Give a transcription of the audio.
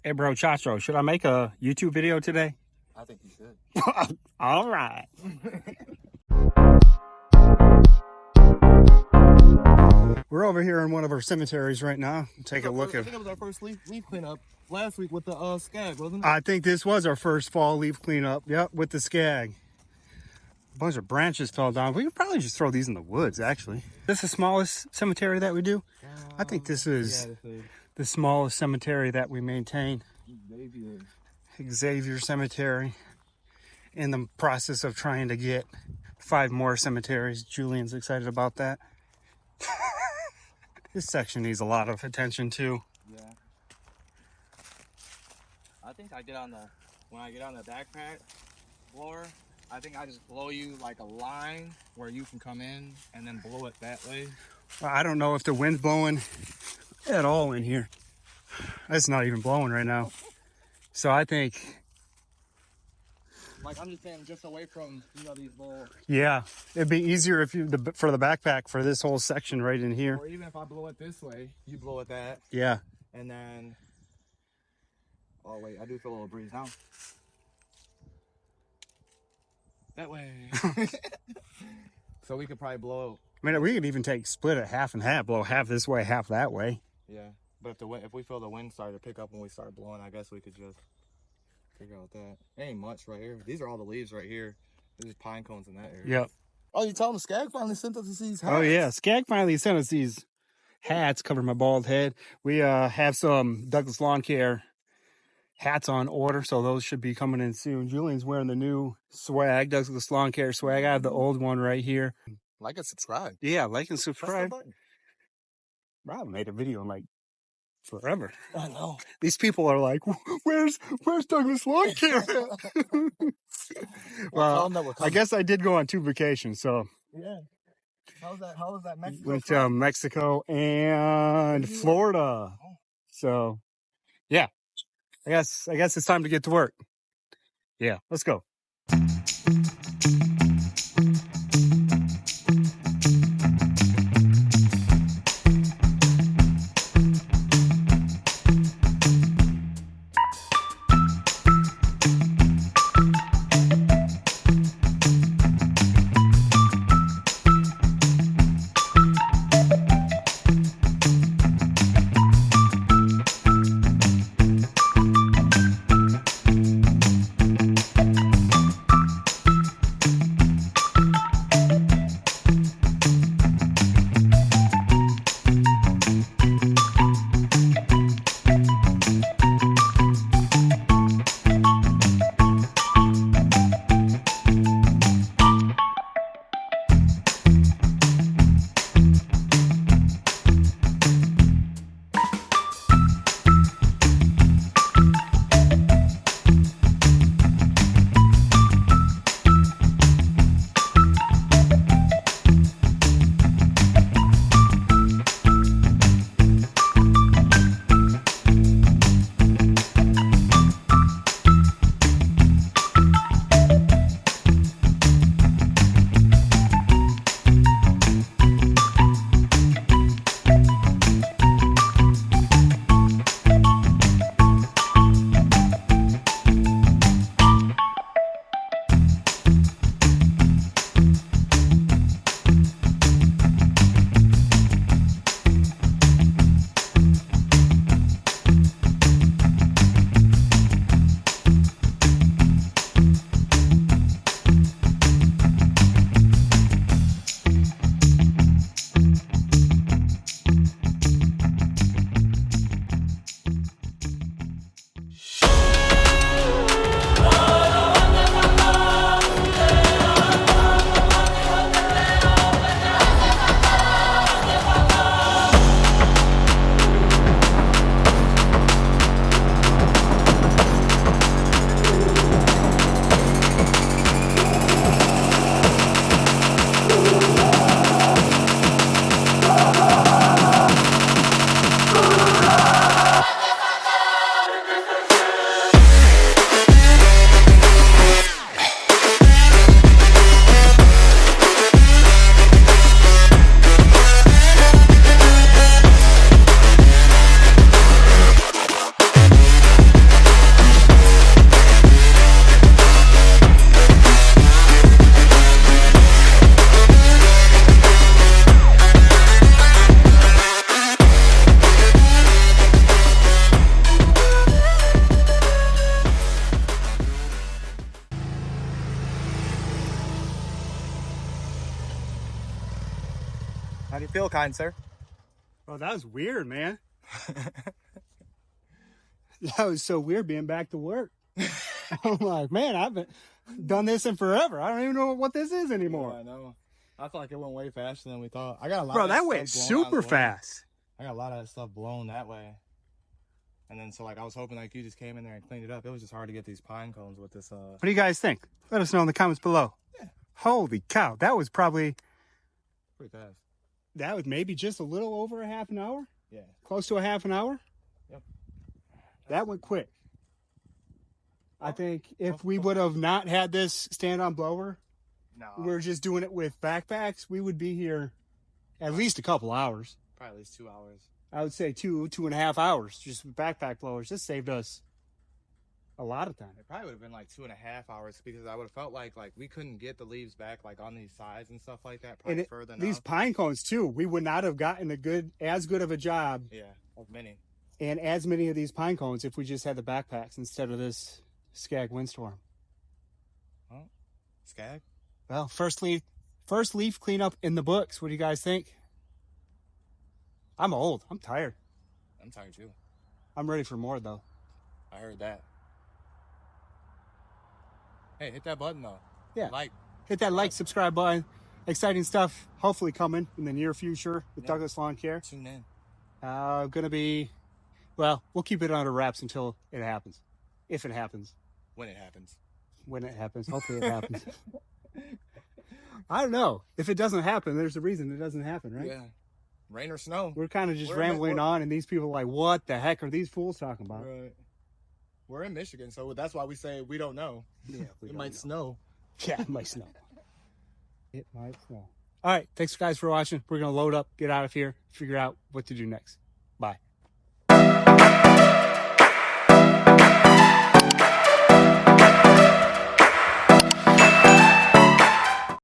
Hey, bro, Chacho, should I make a YouTube video today? I think you should. All right. We're over here in one of our cemeteries right now. Take a look I at. think it was our first leaf cleanup last week with the Scag, wasn't it? I think this was our first fall leaf cleanup. Yep, with the Scag. A bunch of branches fell down. We could probably just throw these in the woods, actually. This is the smallest cemetery that we do? I think this is the smallest cemetery that we maintain. Xavier Cemetery. In the process of trying to get 5 more cemeteries. Julian's excited about that. This section needs a lot of attention too. Yeah. I think when I get on the backpack blower, I think I just blow you like a line where you can come in and then blow it that way. Well, I don't know if the wind's blowing at all in here. It's not even blowing right now. So I think, like I'm just saying, just away from these little. Yeah, it'd be easier if for the backpack for this whole section right in here. Or even if I blow it this way, you blow it that. Yeah. And then, oh wait, I do feel a little breeze now. That way. So we could probably blow. I mean, we could even split it half and half, blow half this way, half that way. Yeah, but if we feel the wind start to pick up when we start blowing, I guess we could just figure out that. Ain't much right here. These are all the leaves right here. There's pine cones in that area. Yep. Oh, you telling the Scag finally sent us these hats? Oh yeah, Scag finally sent us these hats, cover my bald head. We have some Douglas Lawn Care hats on order, so those should be coming in soon. Julian's wearing the new swag, Douglas Lawn Care swag. I have the old one right here. Like and subscribe. Yeah, like and subscribe. I haven't made a video in like forever. I know. These people are like, where's Douglas Lawn Care? Well, I guess I did go on 2 vacations, so. Yeah. How was that Mexico? Went to Mexico and Florida. So, yeah. I guess it's time to get to work. Yeah, let's go. will, kind sir. Oh, that was weird, man. That was so weird being back to work. I'm like, man, I haven't done this in forever. I don't even know what this is anymore. Yeah, I know. I feel like it went way faster than we thought. I got a lot Bro, of that stuff went blown out of super the way. fast. I got a lot of that stuff blown that way. And then, so, like, I was hoping, like, you just came in there and cleaned it up. It was just hard to get these pine cones with this, What do you guys think? Let us know in the comments below. Yeah. Holy cow. That was probably, pretty fast. that was maybe just a little over a half an hour? Yeah. Close to a half an hour? Yep. That went quick. I think if we would have not had this stand-on blower, No. we were just doing it with backpacks, we would be here at least a couple hours. Probably at least 2 hours. I would say 2.5 hours just with backpack blowers. This saved us a lot of time. It probably would have been like 2.5 hours because I would have felt like we couldn't get the leaves back like on these sides and stuff like that. Probably further enough. These pine cones too, we would not have gotten as good of a job. Yeah, of many. And as many of these pine cones if we just had the backpacks instead of this Scag windstorm. Huh? Scag? Well, first leaf cleanup in the books. What do you guys think? I'm old. I'm tired. I'm tired too. I'm ready for more though. I heard that. Hey, hit that button though. Yeah. Like. Hit that like, subscribe button. Exciting stuff hopefully coming in the near future with Douglas Lawn Care. Tune in. Gonna be, well, we'll keep it under wraps until it happens. If it happens. When it happens. When it happens. Hopefully it happens. I don't know. If it doesn't happen, there's a reason it doesn't happen, right? Yeah. Rain or snow. We're kind of just rambling on, and these people are like, what the heck are these fools talking about? Right. We're in Michigan, so that's why we say we don't know. Yeah, it might snow. Yeah, it might snow. It might snow. All right. Thanks, guys, for watching. We're going to load up, get out of here, figure out what to do next. Bye.